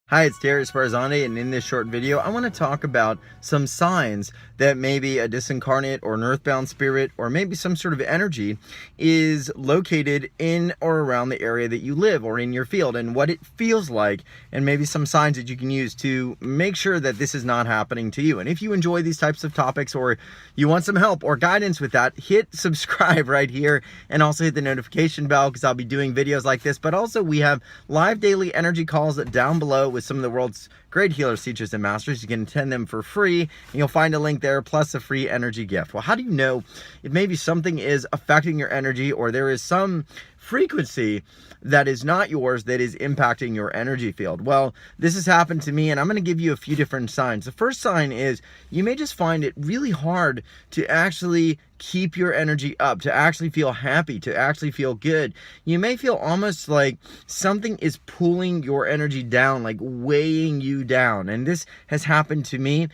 Hi, it's Darius Barzani, and in this short video, I want to talk about some signs that maybe a disincarnate or an earthbound spirit or maybe some sort of energy is located in or around the area that you live or in your field, and what it feels like, and maybe some signs that you can use to make sure that this is not happening to you. And if you enjoy these types of topics or you want some help or guidance with that, hit subscribe right here and also hit the notification bell, because I'll be doing videos like this. But also, we have live daily energy calls down below with some of the world's great healers, teachers, and masters. You can attend them for free, and you'll find a link there, plus a free energy gift. Well, how do you know if maybe something is affecting your energy, or there is some frequency that is not yours that is impacting your energy field? Well, this has happened to me, and I'm going to give you a few different signs. The first sign is you may just find it really hard to actually keep your energy up, to actually feel happy, to actually feel good. You may feel almost like something is pulling your energy down, like weighing you down. And this has happened to me,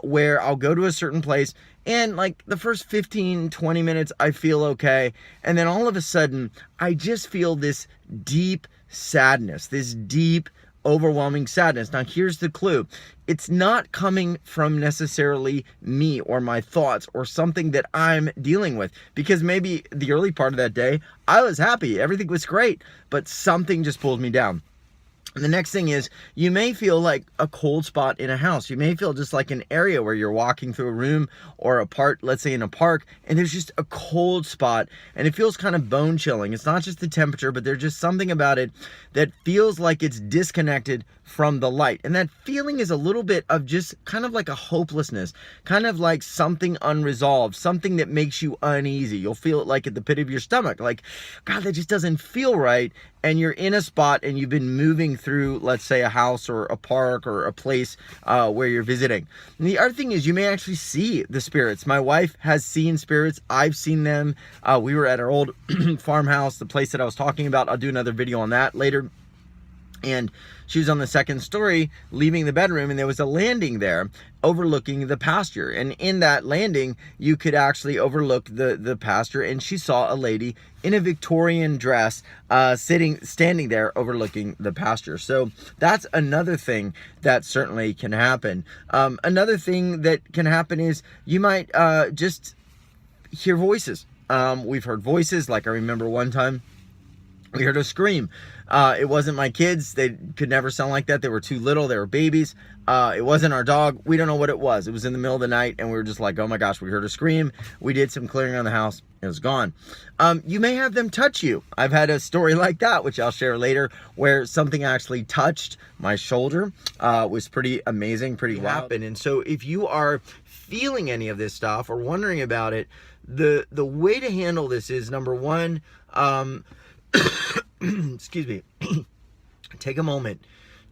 where I'll go to a certain place, and like the first 15-20 minutes I feel okay, and then all of a sudden I just feel this deep sadness, this deep overwhelming sadness. Now here's the clue: it's not coming from necessarily me or my thoughts or something that I'm dealing with, because maybe the early part of that day I was happy, everything was great, but something just pulled me down. And the next thing is, you may feel like a cold spot in a house. You may feel just like an area where you're walking through a room or a part, let's say in a park, and there's just a cold spot, and it feels kind of bone chilling. It's not just the temperature, but there's just something about it that feels like it's disconnected from the light. And that feeling is a little bit of just kind of like a hopelessness, kind of like something unresolved, something that makes you uneasy. You'll feel it like at the pit of your stomach, like, God, that just doesn't feel right. And you're in a spot and you've been moving through, let's say, a house or a park or a place where you're visiting. And the other thing is, you may actually see the spirits. My wife has seen spirits. I've seen them. We were at our old farmhouse, the place that I was talking about. I'll do another video on that later. And she was on the second story leaving the bedroom, and there was a landing there overlooking the pasture. And in that landing, you could actually overlook the pasture, and she saw a lady in a Victorian dress standing there overlooking the pasture. So that's another thing that certainly can happen. Another thing that can happen is you might just hear voices. We've heard voices, like I remember one time we heard a scream. It wasn't my kids. They could never sound like that. They were too little. They were babies. It wasn't our dog. We don't know what it was. It was in the middle of the night, and we were just like, oh my gosh, we heard a scream. We did some clearing on the house. It was gone. You may have them touch you. I've had a story like that, which I'll share later, where something actually touched my shoulder. Was pretty amazing, pretty wild. And so if you are feeling any of this stuff or wondering about it, the way to handle this is, number one, excuse me, take a moment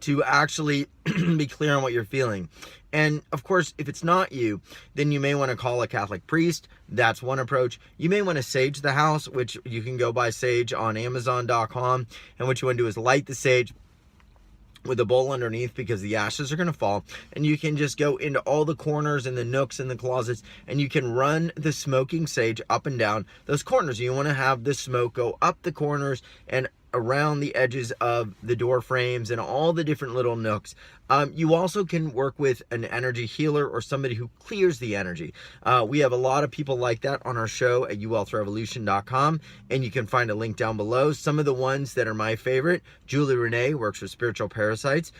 to actually be clear on what you're feeling. And of course, if it's not you, then you may want to call a Catholic priest. That's one approach. You may want to sage the house, which you can go buy sage on Amazon.com. And what you want to do is light the sage with a bowl underneath, because the ashes are going to fall, and you can just go into all the corners and the nooks and the closets, and you can run the smoking sage up and down those corners. You want to have the smoke go up the corners and around the edges of the door frames and all the different little nooks. You also can work with an energy healer or somebody who clears the energy. We have a lot of people like that on our show at uwealthrevolution.com, and you can find a link down below. Some of the ones that are my favorite: Julie Renee works with spiritual parasites.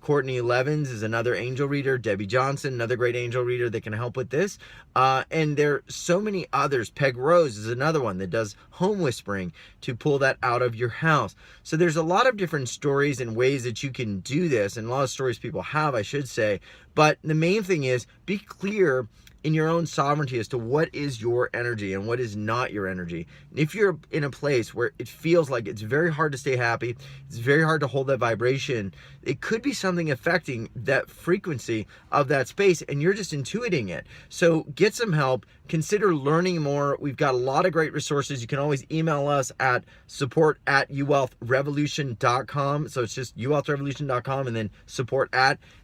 Courtney Levins is another angel reader. Debbie Johnson, another great angel reader that can help with this. And there are so many others. Peg Rose is another one that does home whispering to pull that out of your house. So there's a lot of different stories and ways that you can do this, and a lot of stories people have, I should say. But the main thing is, be clear in your own sovereignty as to what is your energy and what is not your energy. And if you're in a place where it feels like it's very hard to stay happy, it's very hard to hold that vibration, it could be something affecting that frequency of that space, and you're just intuiting it. So get some help. Consider learning more. We've got a lot of great resources. You can always email us at support@uwealthrevolution.com. So it's just uwealthrevolution.com and then support@,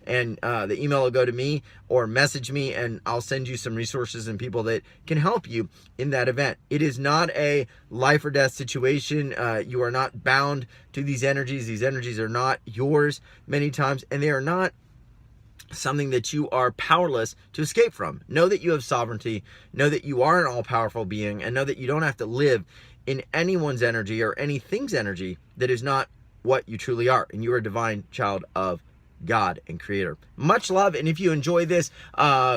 and the email will go to me, or message me and I'll send you you some resources and people that can help you in that event. It is not a life or death situation. You are not bound to these energies. These energies are not yours many times, and they are not something that you are powerless to escape from. Know that you have sovereignty. Know that you are an all-powerful being, and know that you don't have to live in anyone's energy or anything's energy that is not what you truly are, and you are a divine child of God and creator. Much love, and if you enjoy this,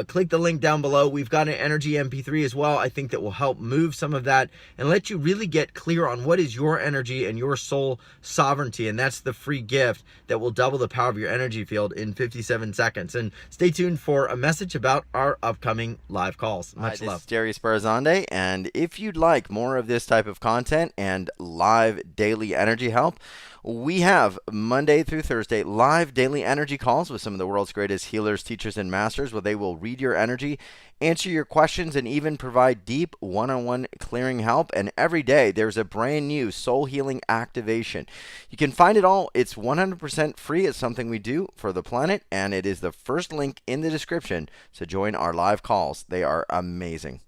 click the link down below. We've got an energy MP3 as well. I think that will help move some of that and let you really get clear on what is your energy and your soul sovereignty, and that's the free gift that will double the power of your energy field in 57 seconds. And stay tuned for a message about our upcoming live calls. Much love. This is Jerry Sparzande, and if you'd like more of this type of content and live daily energy help, we have Monday through Thursday live daily energy calls with some of the world's greatest healers, teachers, and masters, where they will read your energy, answer your questions, and even provide deep one-on-one clearing help. And every day there's a brand new soul healing activation. You can find it all. It's 100% free. It's something we do for the planet, and it is the first link in the description to join our live calls. They are amazing.